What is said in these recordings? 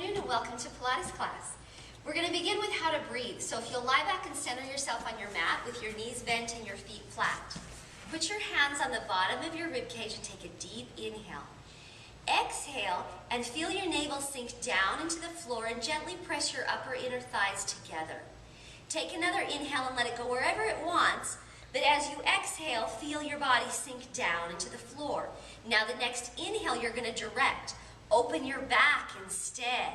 afternoon and welcome to Pilates class. We're going to begin with how to breathe. So if you'll lie back and center yourself on your mat with your knees bent and your feet flat. Put your hands on the bottom of your rib cage and take a deep inhale. Exhale and feel your navel sink down into the floor and gently press your upper inner thighs together. Take another inhale and let it go wherever it wants, but as you exhale, feel your body sink down into the floor. Now the next inhale you're going to direct. Open your back instead.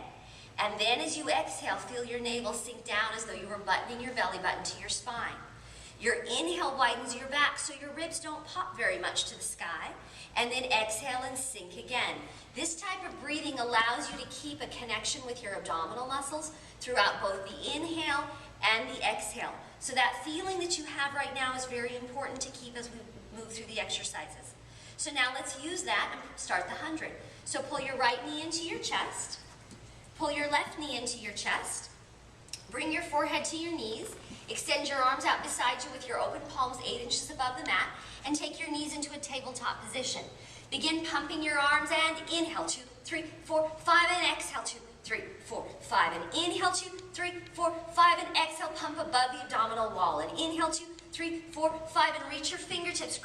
And then as you exhale, feel your navel sink down as though you were buttoning your belly button to your spine. Your inhale widens your back so your ribs don't pop very much to the sky. And then exhale and sink again. This type of breathing allows you to keep a connection with your abdominal muscles throughout both the inhale and the exhale. So that feeling that you have right now is very important to keep as we move through the exercises. So now let's use that and start the 100. So pull your right knee into your chest. Pull your left knee into your chest. Bring your forehead to your knees. Extend your arms out beside you with your open palms 8 inches above the mat. And take your knees into a tabletop position. Begin pumping your arms and inhale 2, 3, 4, 5 and exhale 2, 3, 4, 5 and inhale 2, 3, 4, 5 and exhale. Pump above the abdominal wall and inhale 2, 3, 4, 5 and reach your fingertips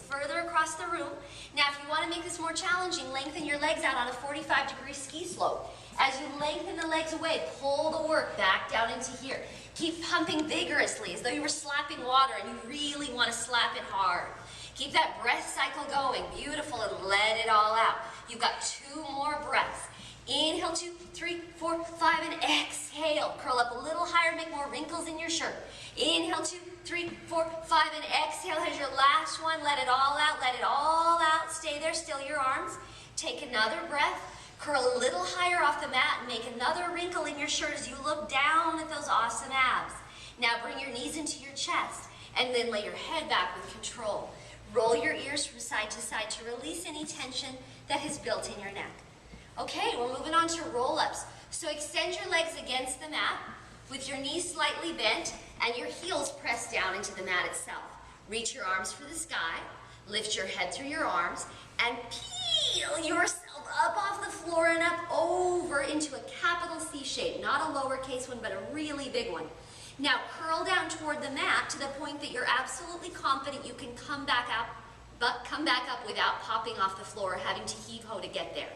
further across the room. Now if you want to make this more challenging, lengthen your legs out on a 45-degree ski slope. As you lengthen the legs away, pull the work back down into here. Keep pumping vigorously as though you were slapping water and you really want to slap it hard. Keep that breath cycle going. Beautiful, and let it all out. You've got 2 more breaths. Inhale 2, 3, 4, 5 and exhale. Curl up a little higher, make more wrinkles in your shirt. Inhale 2, 3, 4, 5 and exhale. Here's your last one. Let it all out, let it all out. Stay there, still your arms. Take another breath. Curl a little higher off the mat and make another wrinkle in your shirt as you look down at those awesome abs. Now bring your knees into your chest and then lay your head back with control. Roll your ears from side to side to release any tension that has built in your neck. Okay, we're moving on to roll-ups. So extend your legs against the mat with your knees slightly bent and your heels pressed down into the mat itself. Reach your arms for the sky, lift your head through your arms, and peel yourself up off the floor and up over into a capital C shape. Not a lowercase one, but a really big one. Now curl down toward the mat to the point that you're absolutely confident you can come back up without popping off the floor or having to heave-ho to get there.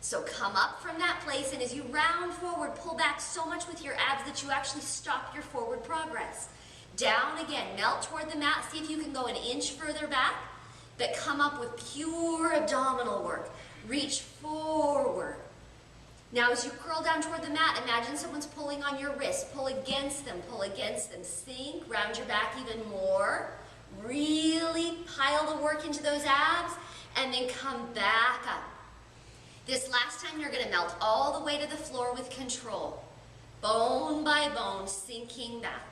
So come up from that place, and as you round forward, pull back so much with your abs that you actually stop your forward progress. Down again, melt toward the mat, see if you can go an inch further back, but come up with pure abdominal work. Reach forward. Now as you curl down toward the mat, imagine someone's pulling on your wrist. Pull against them, sink, round your back even more. Really pile the work into those abs, and then come back up. This last time you're going to melt all the way to the floor with control. Bone by bone, sinking back.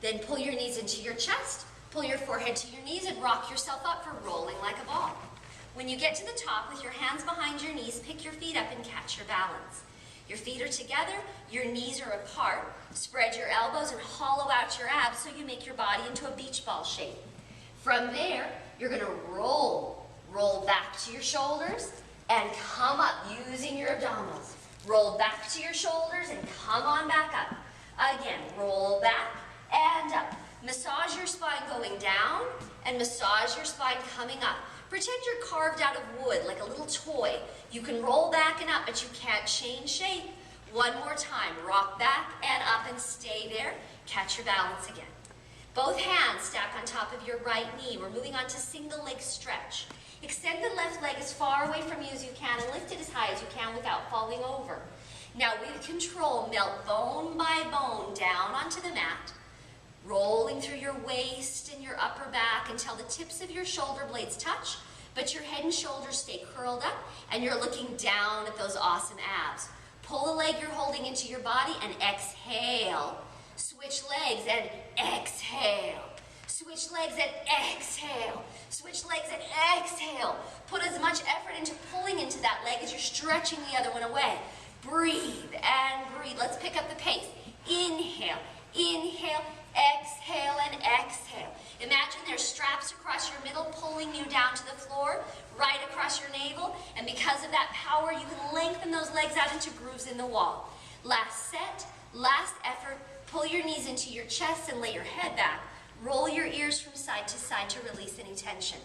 Then pull your knees into your chest, pull your forehead to your knees, and rock yourself up for rolling like a ball. When you get to the top with your hands behind your knees, pick your feet up and catch your balance. Your feet are together, your knees are apart. Spread your elbows and hollow out your abs so you make your body into a beach ball shape. From there, you're going to roll. Roll back to your shoulders and come up using your abdominals. Roll back to your shoulders and come on back up. Again, roll back and up. Massage your spine going down and massage your spine coming up. Pretend you're carved out of wood like a little toy. You can roll back and up, but you can't change shape. One more time. Rock back and up and stay there. Catch your balance again. Both hands stack on top of your right knee. We're moving on to single leg stretch. Extend the left leg as far away from you as you can and lift it as high as you can without falling over. Now with control, melt bone by bone down onto the mat, rolling through your waist and your upper back until the tips of your shoulder blades touch, but your head and shoulders stay curled up and you're looking down at those awesome abs. Pull the leg you're holding into your body and exhale. Switch legs and exhale. Switch legs and exhale. Switch legs and exhale. Put as much effort into pulling into that leg as you're stretching the other one away. Breathe and breathe. Let's pick up the pace. Inhale, inhale, exhale, and exhale. Imagine there's straps across your middle pulling you down to the floor, right across your navel, and because of that power, you can lengthen those legs out into grooves in the wall. Last set, last effort, pull your knees into your chest and lay your head back. Roll your ears from side to side to release any tension.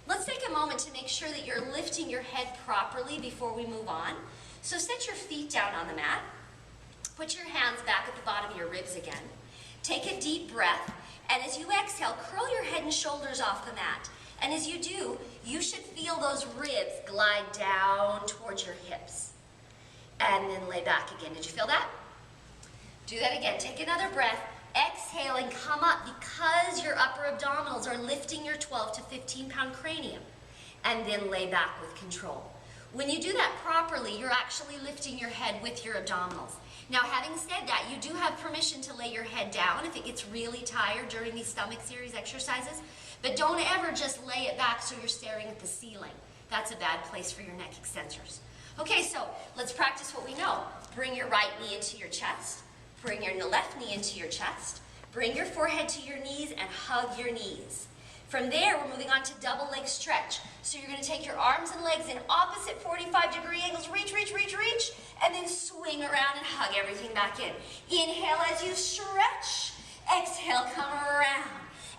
Let's take a moment to make sure that you're lifting your head properly before we move on. So set your feet down on the mat. Put your hands back at the bottom of your ribs again. Take a deep breath, and as you exhale, curl your head and shoulders off the mat. And as you do, you should feel those ribs glide down towards your hips. And then lay back again. Did you feel that? Do that again. Take another breath. Exhale and come up because your upper abdominals are lifting your 12 to 15 pound cranium. And then lay back with control. When you do that properly, you're actually lifting your head with your abdominals. Now, having said that, you do have permission to lay your head down if it gets really tired during these stomach series exercises, but don't ever just lay it back so you're staring at the ceiling. That's a bad place for your neck extensors. Okay, so let's practice what we know. Bring your right knee into your chest. Bring your left knee into your chest. Bring your forehead to your knees and hug your knees. From there, we're moving on to double leg stretch. So you're going to take your arms and legs in opposite 45-degree angles. Reach, reach, reach, reach. And then swing around and hug everything back in. Inhale as you stretch. Exhale, come around.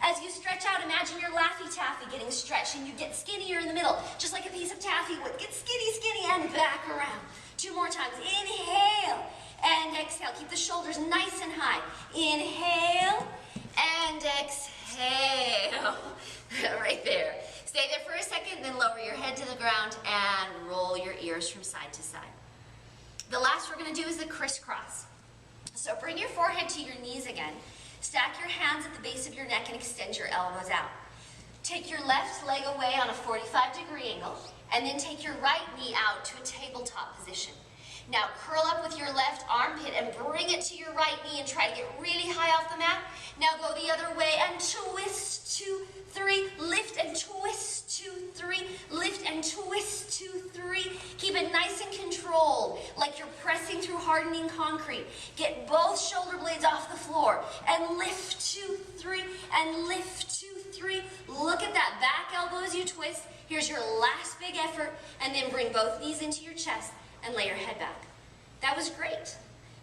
As you stretch out, imagine your Laffy Taffy getting stretched and you get skinnier in the middle, just like a piece of taffy would. Get skinny, skinny, and back around. 2 more times. Inhale and exhale. Keep the shoulders nice and high. Inhale and exhale. Right there. Stay there for a second, then lower your head to the ground and roll your ears from side to side. The last we're going to do is the crisscross. So bring your forehead to your knees again. Stack your hands at the base of your neck and extend your elbows out. Take your left leg away on a 45-degree angle, and then take your right knee out to a tabletop position. Now curl up with your left armpit and bring it to your right knee and try to get really high off the mat. Now go the other way and twist, 2, 3, lift and twist, 2, 3, lift and twist, 2, 3. Keep it nice and controlled, like you're pressing through hardening concrete. Get both shoulder blades off the floor and lift, 2, 3, and lift, 2, 3. Look at that back elbow as you twist. Here's your last big effort, and then bring both knees into your chest and lay your head back. That was great.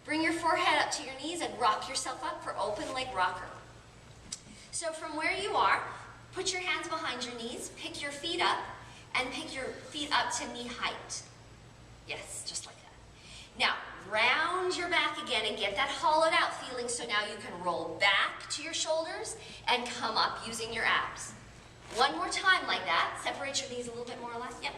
Bring your forehead up to your knees and rock yourself up for open leg rocker. So from where you are, put your hands behind your knees, pick your feet up, and pick your feet up to knee height. Yes, just like that. Now, round your back again and get that hollowed out feeling so now you can roll back to your shoulders and come up using your abs. One more time like that. Separate your knees a little bit more or less. Yep.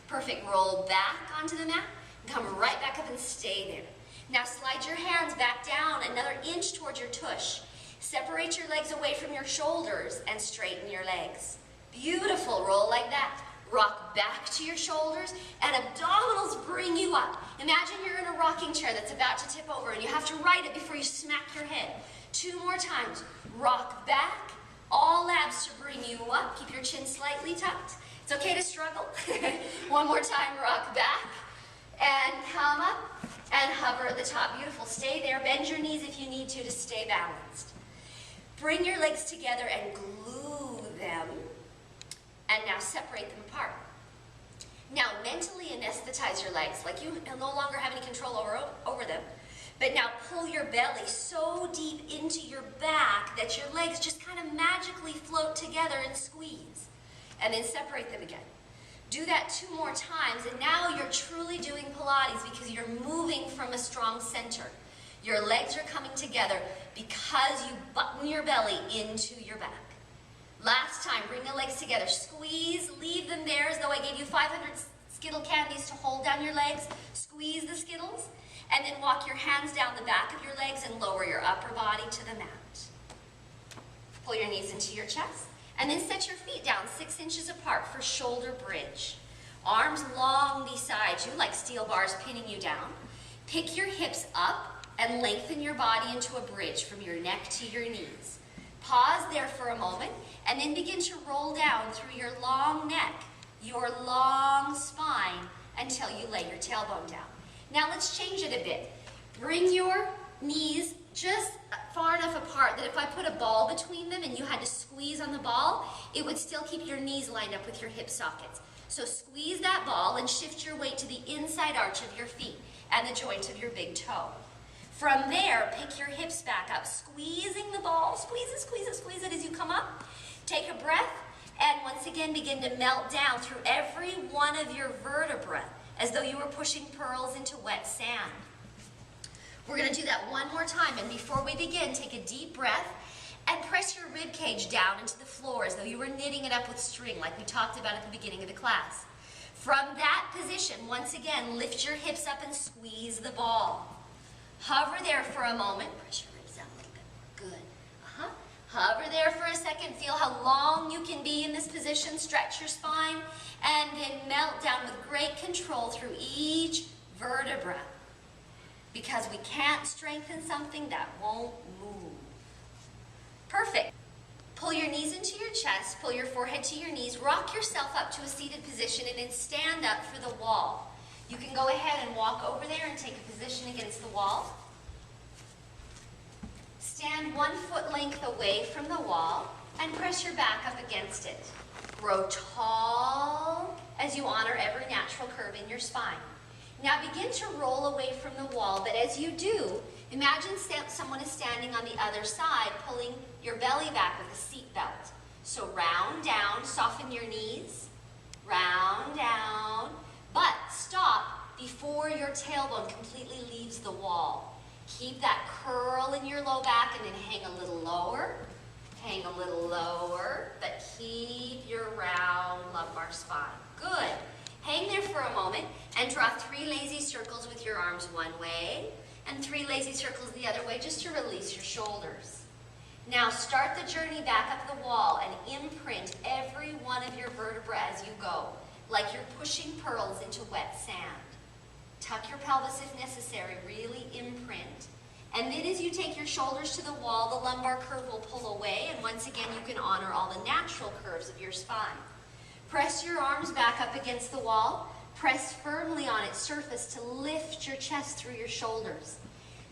Perfect. Roll back onto the mat. Come right back up and stay there. Now slide your hands back down another inch towards your tush. Separate your legs away from your shoulders and straighten your legs. Beautiful. Roll like that. Rock back to your shoulders and abdominals bring you up. Imagine you're in a rocking chair that's about to tip over and you have to right it before you smack your head. 2 more times. Rock back. All abs to bring you up. Keep your chin slightly tucked. It's okay to struggle. One more time. Rock back. And come up and hover at the top. Beautiful. Stay there. Bend your knees if you need to stay balanced. Bring your legs together and glue them. And now separate them apart. Now mentally anesthetize your legs, like you no longer have any control over them. But now pull your belly so deep into your back that your legs just kind of magically float together and squeeze. And then separate them again. Do that 2 more times, and now you're truly doing Pilates because you're moving from a strong center. Your legs are coming together because you button your belly into your back. Last time, bring the legs together. Squeeze, leave them there as though I gave you 500 Skittle candies to hold down your legs. Squeeze the Skittles, and then walk your hands down the back of your legs and lower your upper body to the mat. Pull your knees into your chest. And then set your feet down 6 inches apart for shoulder bridge. Arms long beside you like steel bars pinning you down. Pick your hips up and lengthen your body into a bridge from your neck to your knees. Pause there for a moment and then begin to roll down through your long neck, your long spine until you lay your tailbone down. Now let's change it a bit. Bring your knees just far enough apart that if I put a ball between them and you had to squeeze on the ball, it would still keep your knees lined up with your hip sockets. So squeeze that ball and shift your weight to the inside arch of your feet and the joint of your big toe. From there, pick your hips back up, squeezing the ball. Squeeze it, squeeze it, squeeze it as you come up. Take a breath, and once again begin to melt down through every one of your vertebrae as though you were pushing pearls into wet sand. We're going to do that one more time, and before we begin, take a deep breath and press your rib cage down into the floor as though you were knitting it up with string like we talked about at the beginning of the class. From that position, once again, lift your hips up and squeeze the ball. Hover there for a moment. Press your ribs down a little bit. Good. Hover there for a second. Feel how long you can be in this position. Stretch your spine, and then melt down with great control through each vertebra. Because we can't strengthen something that won't move. Perfect. Pull your knees into your chest, pull your forehead to your knees, rock yourself up to a seated position, and then stand up for the wall. You can go ahead and walk over there and take a position against the wall. Stand 1 foot length away from the wall and press your back up against it. Grow tall as you honor every natural curve in your spine. Now begin to roll away from the wall, but as you do, imagine someone is standing on the other side, pulling your belly back with a seat belt. So round down, soften your knees, round down, but stop before your tailbone completely leaves the wall. Keep that curl in your low back and then hang a little lower, but keep your round lumbar spine. Good. Hang there for a moment and draw 3 lazy circles with your arms one way and 3 lazy circles the other way just to release your shoulders. Now start the journey back up the wall and imprint every one of your vertebrae as you go, like you're pushing pearls into wet sand. Tuck your pelvis if necessary, really imprint. And then as you take your shoulders to the wall, the lumbar curve will pull away, and once again you can honor all the natural curves of your spine. Press your arms back up against the wall. Press firmly on its surface to lift your chest through your shoulders.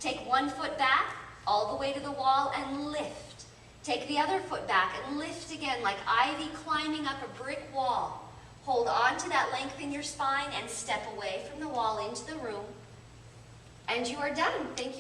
Take 1 foot back, all the way to the wall, and lift. Take the other foot back and lift again like ivy climbing up a brick wall. Hold on to that length in your spine and step away from the wall into the room. And you are done. Thank you.